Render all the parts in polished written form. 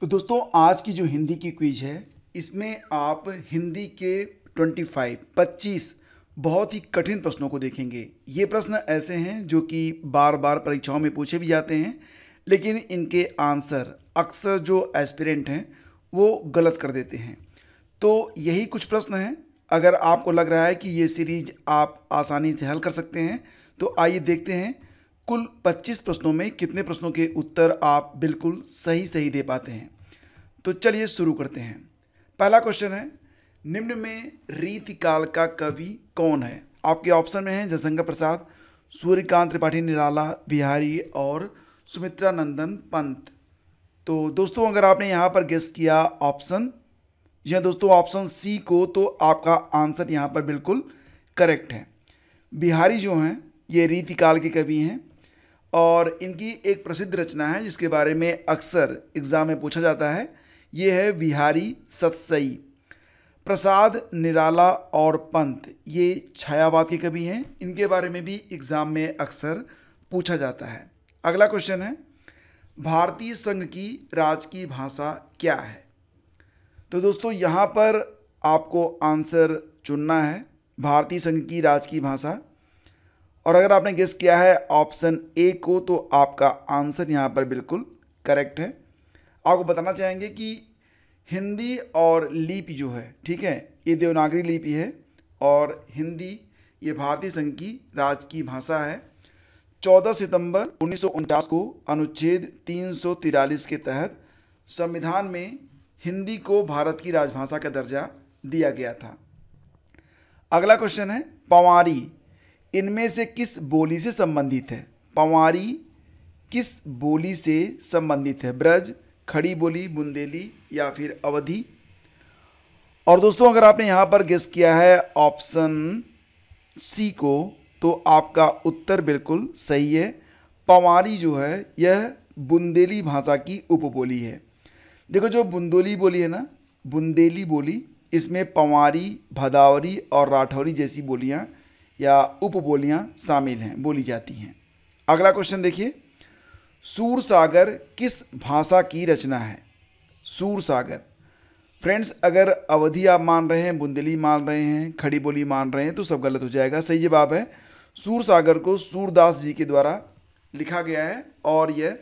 तो दोस्तों आज की जो हिंदी की क्विज है इसमें आप हिंदी के 25 बहुत ही कठिन प्रश्नों को देखेंगे। ये प्रश्न ऐसे हैं जो कि बार बार परीक्षाओं में पूछे भी जाते हैं, लेकिन इनके आंसर अक्सर जो एस्पिरेंट हैं वो गलत कर देते हैं। तो यही कुछ प्रश्न हैं। अगर आपको लग रहा है कि ये सीरीज आप आसानी से हल कर सकते हैं तो आइए देखते हैं कुल 25 प्रश्नों में कितने प्रश्नों के उत्तर आप बिल्कुल सही सही दे पाते हैं। तो चलिए शुरू करते हैं। पहला क्वेश्चन है, निम्न में रीतिकाल का कवि कौन है? आपके ऑप्शन में हैं जयशंकर प्रसाद, सूर्यकांत त्रिपाठी निराला, बिहारी और सुमित्रा नंदन पंत। तो दोस्तों अगर आपने यहाँ पर गेस किया ऑप्शन या दोस्तों ऑप्शन सी को, तो आपका आंसर यहाँ पर बिल्कुल करेक्ट है। बिहारी जो हैं ये रीतिकाल के कवि हैं और इनकी एक प्रसिद्ध रचना है जिसके बारे में अक्सर एग्जाम में पूछा जाता है, ये है बिहारी सतसई। प्रसाद, निराला और पंत ये छायावाद के कवि हैं, इनके बारे में भी एग्जाम में अक्सर पूछा जाता है। अगला क्वेश्चन है, भारतीय संघ की राजकीय भाषा क्या है? तो दोस्तों यहाँ पर आपको आंसर चुनना है भारतीय संघ की राजकीय भाषा, और अगर आपने गेस किया है ऑप्शन ए को तो आपका आंसर यहाँ पर बिल्कुल करेक्ट है। आपको बताना चाहेंगे कि हिंदी और लिपि जो है, ठीक है, ये देवनागरी लिपि है और हिंदी ये भारतीय संघ की राजकीय भाषा है। 14 सितंबर 1949 को अनुच्छेद 343 के तहत संविधान में हिंदी को भारत की राजभाषा का दर्जा दिया गया था। अगला क्वेश्चन है, पंवारी इनमें से किस बोली से संबंधित है? पंवारी किस बोली से संबंधित है? ब्रज, खड़ी बोली, बुंदेली या फिर अवधी? और दोस्तों अगर आपने यहाँ पर गेस किया है ऑप्शन सी को तो आपका उत्तर बिल्कुल सही है। पंवारी जो है यह बुंदेली भाषा की उपबोली है। देखो जो बुंदेली बोली है ना, बुंदेली बोली, इसमें पंवारी, भदावरी और राठौरी जैसी बोलियाँ या उपबोलियाँ शामिल हैं, बोली जाती हैं। अगला क्वेश्चन देखिए, सूरसागर किस भाषा की रचना है? सूरसागर फ्रेंड्स, अगर अवधी आप मान रहे हैं, बुंदेली मान रहे हैं, खड़ी बोली मान रहे हैं तो सब गलत हो जाएगा। सही जवाब है सूरसागर को सूरदास जी के द्वारा लिखा गया है और यह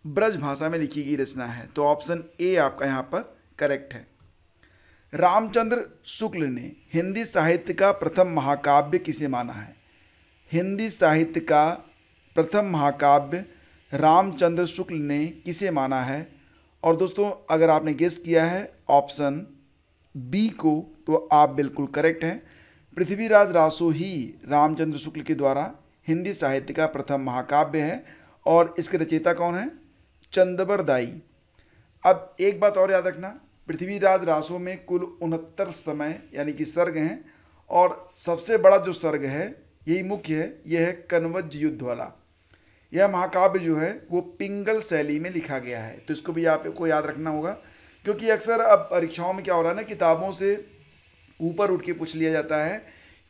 ब्रज भाषा में लिखी गई रचना है। तो ऑप्शन ए आपका यहाँ पर करेक्ट है। रामचंद्र शुक्ल ने हिंदी साहित्य का प्रथम महाकाव्य किसे माना है? हिंदी साहित्य का प्रथम महाकाव्य रामचंद्र शुक्ल ने किसे माना है? और दोस्तों अगर आपने गेस किया है ऑप्शन बी को तो आप बिल्कुल करेक्ट हैं। पृथ्वीराज रासो ही रामचंद्र शुक्ल के द्वारा हिंदी साहित्य का प्रथम महाकाव्य है और इसके रचयिता कौन है? चंदबर दाई। अब एक बात और याद रखना, पृथ्वीराज रासो में कुल 69 समय यानी कि सर्ग हैं और सबसे बड़ा जो सर्ग है यही मुख्य है, यह है कनवज युद्ध वाला। यह महाकाव्य जो है वो पिंगल शैली में लिखा गया है, तो इसको भी आपको याद रखना होगा, क्योंकि अक्सर अब परीक्षाओं में क्या हो रहा है ना, किताबों से ऊपर उठ के पूछ लिया जाता है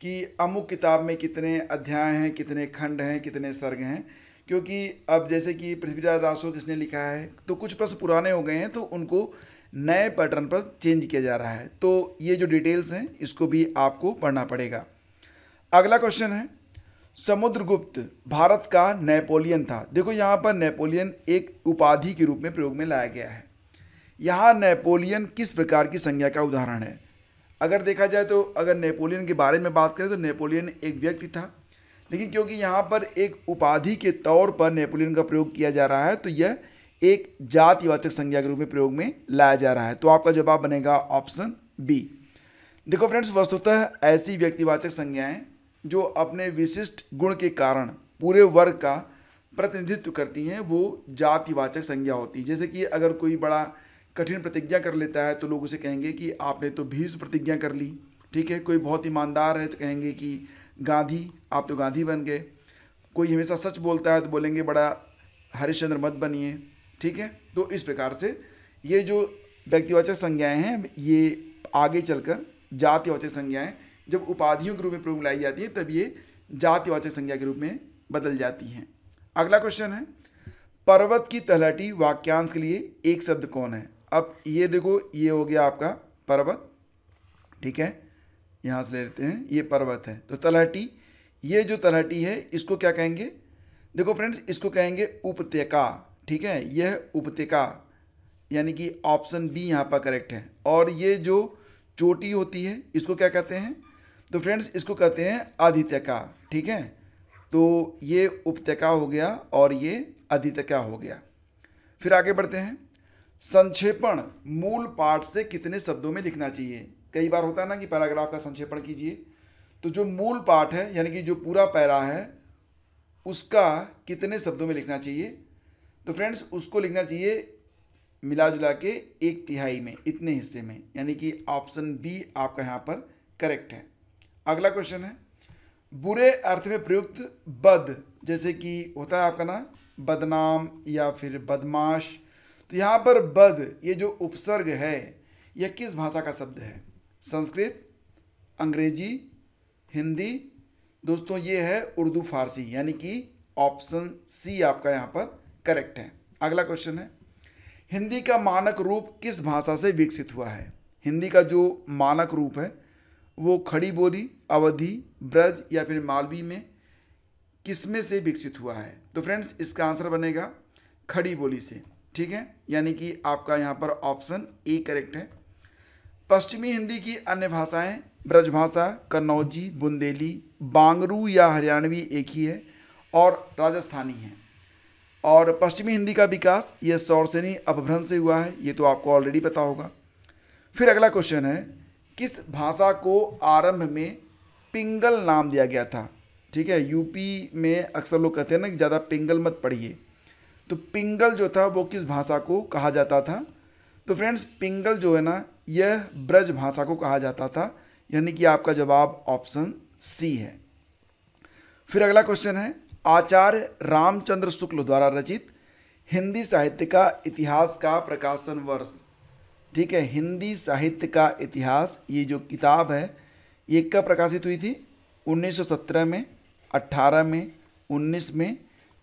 कि अमुक किताब में कितने अध्याय हैं, कितने खंड हैं, कितने सर्ग हैं। क्योंकि अब जैसे कि पृथ्वीराज रासो किसने लिखा है तो कुछ प्रश्न पुराने हो गए हैं तो उनको नए पैटर्न पर चेंज किया जा रहा है, तो ये जो डिटेल्स हैं इसको भी आपको पढ़ना पड़ेगा। अगला क्वेश्चन है, समुद्रगुप्त भारत का नेपोलियन था। देखो यहाँ पर नेपोलियन एक उपाधि के रूप में प्रयोग में लाया गया है। यहाँ नेपोलियन किस प्रकार की संज्ञा का उदाहरण है? अगर देखा जाए तो अगर नेपोलियन के बारे में बात करें तो नेपोलियन एक व्यक्ति था, लेकिन क्योंकि यहाँ पर एक उपाधि के तौर पर नेपोलियन का प्रयोग किया जा रहा है तो यह एक जातिवाचक संज्ञा के रूप में प्रयोग में लाया जा रहा है। तो आपका जवाब बनेगा ऑप्शन बी। देखो फ्रेंड्स, वस्तुतः ऐसी व्यक्तिवाचक संज्ञाएं जो अपने विशिष्ट गुण के कारण पूरे वर्ग का प्रतिनिधित्व करती हैं वो जातिवाचक संज्ञा होती है। जैसे कि अगर कोई बड़ा कठिन प्रतिज्ञा कर लेता है तो लोग उसे कहेंगे कि आपने तो भीष्म प्रतिज्ञा कर ली, ठीक है। कोई बहुत ईमानदार है तो कहेंगे कि गांधी, आप तो गांधी बन गए। कोई हमेशा सच बोलता है तो बोलेंगे बड़ा हरिश्चंद्र मत बनिए, ठीक है। तो इस प्रकार से ये जो व्यक्तिवाचक संज्ञाएं हैं ये आगे चलकर जातिवाचक संज्ञाएं जब उपाधियों के रूप में प्रयोग में लाई जाती है तब ये जातिवाचक संज्ञा के रूप में बदल जाती हैं। अगला क्वेश्चन है, पर्वत की तलहटी वाक्यांश के लिए एक शब्द कौन है? अब ये देखो, ये हो गया आपका पर्वत, ठीक है, यहाँ से ले लेते हैं, ये पर्वत है। तो तलहटी, ये जो तलहटी है इसको क्या कहेंगे? देखो फ्रेंड्स, इसको कहेंगे उपत्यका, ठीक है, यह उपत्यका, यानी कि ऑप्शन बी यहाँ पर करेक्ट है। और ये जो चोटी होती है इसको क्या कहते हैं? तो फ्रेंड्स इसको कहते हैं अधित्यका, ठीक है। तो ये उपत्यका हो गया और ये अधित्यका हो गया। फिर आगे बढ़ते हैं। संक्षेपण मूल पाठ से कितने शब्दों में लिखना चाहिए? कई बार होता है ना कि पैराग्राफ का संक्षेपण कीजिए, तो जो मूल पाठ है यानी कि जो पूरा पैरा है उसका कितने शब्दों में लिखना चाहिए? तो फ्रेंड्स उसको लिखना चाहिए मिला जुला के 1/3 में, इतने हिस्से में, यानी कि ऑप्शन बी आपका यहाँ पर करेक्ट है। अगला क्वेश्चन है, बुरे अर्थ में प्रयुक्त बद, जैसे कि होता है आपका ना बदनाम या फिर बदमाश, तो यहाँ पर बद ये जो उपसर्ग है यह किस भाषा का शब्द है? संस्कृत, अंग्रेजी, हिंदी? दोस्तों ये है उर्दू फारसी, यानी कि ऑप्शन सी आपका यहाँ पर करेक्ट है। अगला क्वेश्चन है, हिंदी का मानक रूप किस भाषा से विकसित हुआ है? हिंदी का जो मानक रूप है वो खड़ी बोली, अवधी, ब्रज या फिर मालवी में किसमें से विकसित हुआ है? तो फ्रेंड्स इसका आंसर बनेगा खड़ी बोली से, ठीक है, यानी कि आपका यहाँ पर ऑप्शन ए करेक्ट है। पश्चिमी हिंदी की अन्य भाषाएं ब्रजभाषा, कन्नौजी, बुंदेली, बांगरू या हरियाणवी एक ही है और राजस्थानी है। और पश्चिमी हिंदी का विकास यह सौरसेनी अपभ्रंश से हुआ है, ये तो आपको ऑलरेडी पता होगा। फिर अगला क्वेश्चन है, किस भाषा को आरंभ में पिंगल नाम दिया गया था? ठीक है, यूपी में अक्सर लोग कहते हैं ना कि ज़्यादा पिंगल मत पढ़िए, तो पिंगल जो था वो किस भाषा को कहा जाता था? तो फ्रेंड्स पिंगल जो है ना यह ब्रज भाषा को कहा जाता था, यानी कि आपका जवाब ऑप्शन सी है। फिर अगला क्वेश्चन है, आचार्य रामचंद्र शुक्ल द्वारा रचित हिंदी साहित्य का इतिहास का प्रकाशन वर्ष? ठीक है, हिंदी साहित्य का इतिहास ये जो किताब है ये कब प्रकाशित हुई थी? 1917 में, 18 में, 19 में?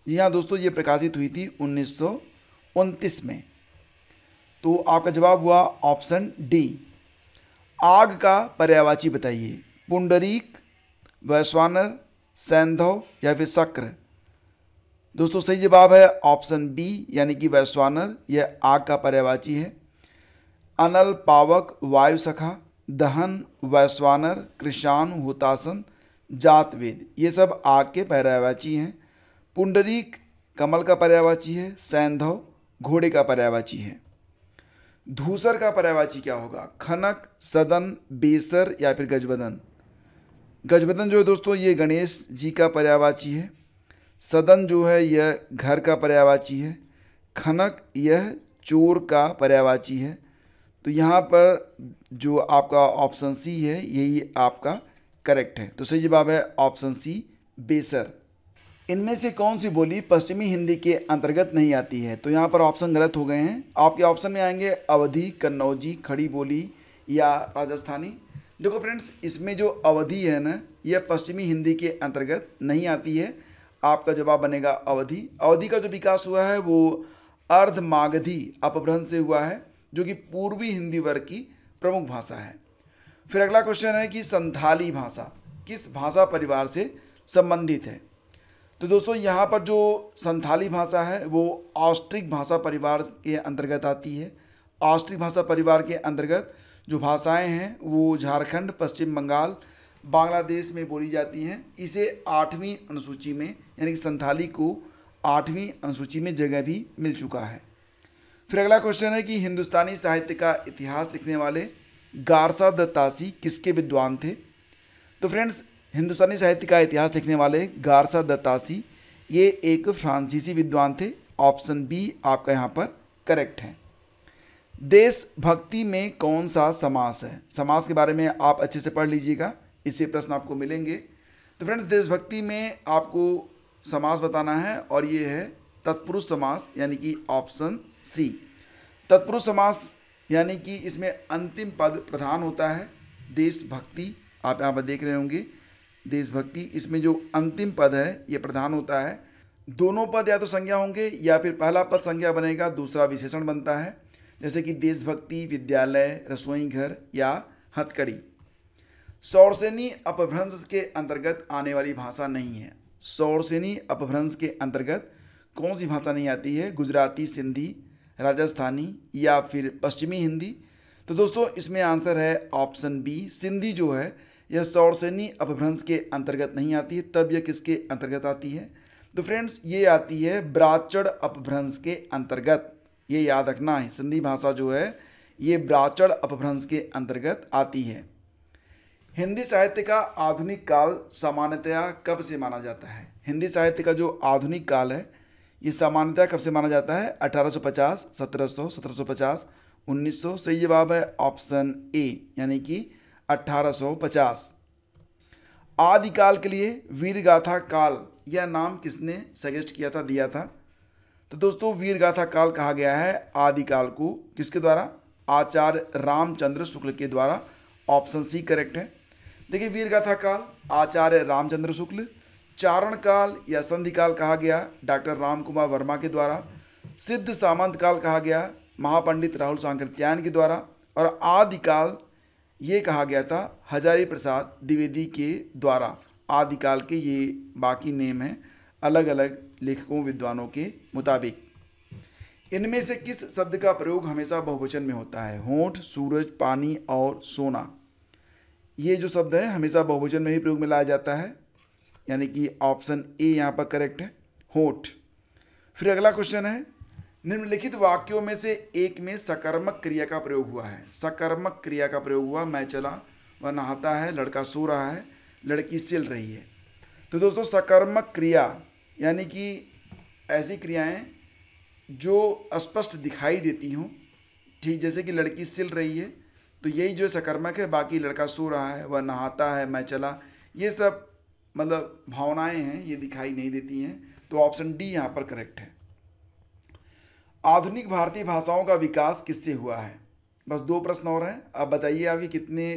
जी हाँ दोस्तों, ये प्रकाशित हुई थी 1929 में। तो आपका जवाब हुआ ऑप्शन डी। आग का पर्यायवाची बताइए। पुंडरीक, वैश्वानर, सैंधव या फिर शक्र? दोस्तों सही जवाब है ऑप्शन बी, यानी कि वैश्वानर, यह आग का पर्यायवाची है। अनल, पावक, वायु सखा, दहन, वैश्वानर, कृशान, हुतासन, जातवेद, ये सब आग के पर्यायवाची हैं। पुंडरीक कमल का पर्यायवाची है, सैंधव घोड़े का पर्यायवाची है। धूसर का पर्यायवाची क्या होगा? खनक, सदन, बेसर या फिर गजबदन? गजबदन जो है दोस्तों ये गणेश जी का पर्यायवाची है। सदन जो है यह घर का पर्यायवाची है। खनक यह चोर का पर्यायवाची है। तो यहाँ पर जो आपका ऑप्शन सी है यही आपका करेक्ट है। तो सही जवाब है ऑप्शन सी, बेसर। इनमें से कौन सी बोली पश्चिमी हिंदी के अंतर्गत नहीं आती है? तो यहाँ पर ऑप्शन गलत हो गए हैं। आपके ऑप्शन में आएंगे अवधी, कन्नौजी, खड़ी बोली या राजस्थानी। देखो फ्रेंड्स, इसमें जो अवधी है ना यह पश्चिमी हिंदी के अंतर्गत नहीं आती है। आपका जवाब बनेगा अवधी। अवधी का जो विकास हुआ है वो अर्धमागधी अपभ्रंश से हुआ है, जो कि पूर्वी हिंदी वर्ग की प्रमुख भाषा है। फिर अगला क्वेश्चन है कि संथाली भाषा किस भाषा परिवार से संबंधित है? तो दोस्तों यहाँ पर जो संथाली भाषा है वो ऑस्ट्रिक भाषा परिवार के अंतर्गत आती है। ऑस्ट्रिक भाषा परिवार के अंतर्गत जो भाषाएं हैं वो झारखंड, पश्चिम बंगाल, बांग्लादेश में बोली जाती हैं। इसे 8वीं अनुसूची में, यानी कि संथाली को 8वीं अनुसूची में जगह भी मिल चुका है। फिर अगला क्वेश्चन है कि हिंदुस्तानी साहित्य का इतिहास लिखने वाले गारसा दत्तासी किसके विद्वान थे? तो फ्रेंड्स हिंदुस्तानी साहित्य का इतिहास लिखने वाले गारसा दत्तासी ये एक फ्रांसीसी विद्वान थे। ऑप्शन बी आपका यहाँ पर करेक्ट है। देशभक्ति में कौन सा समास है? समास के बारे में आप अच्छे से पढ़ लीजिएगा, इससे प्रश्न आपको मिलेंगे। तो फ्रेंड्स देशभक्ति में आपको समास बताना है और ये है तत्पुरुष समास, यानी कि ऑप्शन सी। तत्पुरुष समास यानी कि इसमें अंतिम पद प्रधान होता है। देशभक्ति आप यहाँ पर देख रहे होंगे, देशभक्ति, इसमें जो अंतिम पद है ये प्रधान होता है। दोनों पद या तो संज्ञा होंगे या फिर पहला पद संज्ञा बनेगा, दूसरा विशेषण बनता है। जैसे कि देशभक्ति, विद्यालय, रसोई घर या हथकड़ी। शौरसेनी अपभ्रंश के अंतर्गत आने वाली भाषा नहीं है। शौरसेनी अपभ्रंश के अंतर्गत कौन सी भाषा नहीं आती है? गुजराती, सिंधी, राजस्थानी या फिर पश्चिमी हिंदी। तो दोस्तों इसमें आंसर है ऑप्शन बी, सिंधी जो है यह शौरसेनी अपभ्रंश के अंतर्गत नहीं आती है। तब यह किसके अंतर्गत आती है? तो फ्रेंड्स ये आती है ब्राह्मण अपभ्रंश के अंतर्गत। ये याद रखना है, सिंधी भाषा जो है ये ब्राह्मण अपभ्रंश के अंतर्गत आती है। हिंदी साहित्य का आधुनिक काल सामान्यतया कब से माना जाता है? हिंदी साहित्य का जो आधुनिक काल है ये सामान्यतः कब से माना जाता है? 1850, 1700, 1750, 1900। सही जवाब है ऑप्शन ए यानी कि 1850। आदिकाल के लिए वीरगाथा काल यह नाम किसने सजेस्ट किया था, दिया था? तो दोस्तों वीरगाथा काल कहा गया है आदिकाल को किसके द्वारा? आचार्य रामचंद्र शुक्ल के द्वारा। ऑप्शन सी करेक्ट है। देखिए वीरगाथा काल आचार्य रामचंद्र शुक्ल। चारण काल या संधि काल कहा गया डॉक्टर राम कुमार वर्मा के द्वारा। सिद्ध सामंत काल कहा गया महापंडित राहुल सांकृत्यायन के द्वारा। और आदिकाल ये कहा गया था हजारी प्रसाद द्विवेदी के द्वारा। आदिकाल के ये बाकी नेम हैं अलग अलग लेखकों विद्वानों के मुताबिक। इनमें से किस शब्द का प्रयोग हमेशा बहुवचन में होता है? होंठ, सूरज, पानी और सोना। ये जो शब्द है हमेशा बहुवचन में ही प्रयोग में लाया जाता है, यानी कि ऑप्शन ए यहाँ पर करेक्ट है, होंठ। फिर अगला क्वेश्चन है, निम्नलिखित वाक्यों में से एक में सकर्मक क्रिया का प्रयोग हुआ है। सकर्मक क्रिया का प्रयोग हुआ, मैं चला, वह नहाता है, लड़का सो रहा है, लड़की सिल रही है। तो दोस्तों सकर्मक क्रिया यानी कि ऐसी क्रियाएं जो स्पष्ट दिखाई देती हों, ठीक जैसे कि लड़की सिल रही है तो यही जो सकर्मक है। बाकी लड़का सो रहा है, वह नहाता है, मैं चला, ये सब मतलब भावनाएं हैं, ये दिखाई नहीं देती हैं। तो ऑप्शन डी यहाँ पर करेक्ट है। आधुनिक भारतीय भाषाओं का विकास किससे हुआ है? बस 2 प्रश्न और हैं। अब बताइए अभी कितने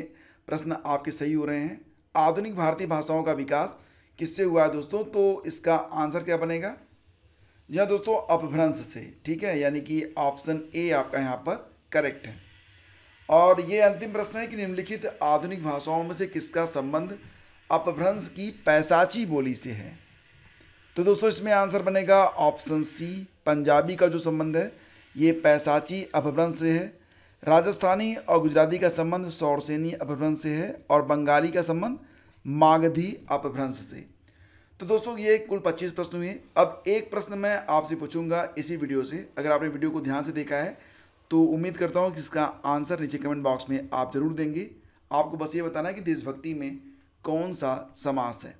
प्रश्न आपके सही हो रहे हैं। आधुनिक भारतीय भाषाओं का विकास किससे हुआ है दोस्तों? तो इसका आंसर क्या बनेगा? जी हाँ दोस्तों, अपभ्रंश से। ठीक है, यानी कि ऑप्शन ए आपका यहाँ पर करेक्ट है। और ये अंतिम प्रश्न है कि निम्नलिखित आधुनिक भाषाओं में से किसका संबंध अपभ्रंश की पैसाची बोली से है? तो दोस्तों इसमें आंसर बनेगा ऑप्शन सी, पंजाबी का जो संबंध है ये पैसाची अपभ्रंश से है। राजस्थानी और गुजराती का संबंध शौरसेनी अपभ्रंश से है और बंगाली का संबंध मागधी अपभ्रंश से। तो दोस्तों ये कुल 25 प्रश्न हुए। अब एक प्रश्न मैं आपसे पूछूंगा इसी वीडियो से। अगर आपने वीडियो को ध्यान से देखा है तो उम्मीद करता हूँ कि इसका आंसर नीचे कमेंट बॉक्स में आप जरूर देंगे। आपको बस ये बताना है कि देशभक्ति में कौन सा समास है।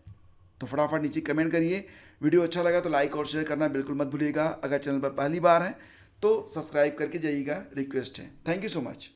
तो फटाफट नीचे कमेंट करिए। वीडियो अच्छा लगा तो लाइक और शेयर करना बिल्कुल मत भूलिएगा। अगर चैनल पर पहली बार है तो सब्सक्राइब करके जाइएगा, रिक्वेस्ट है। Thank you so much.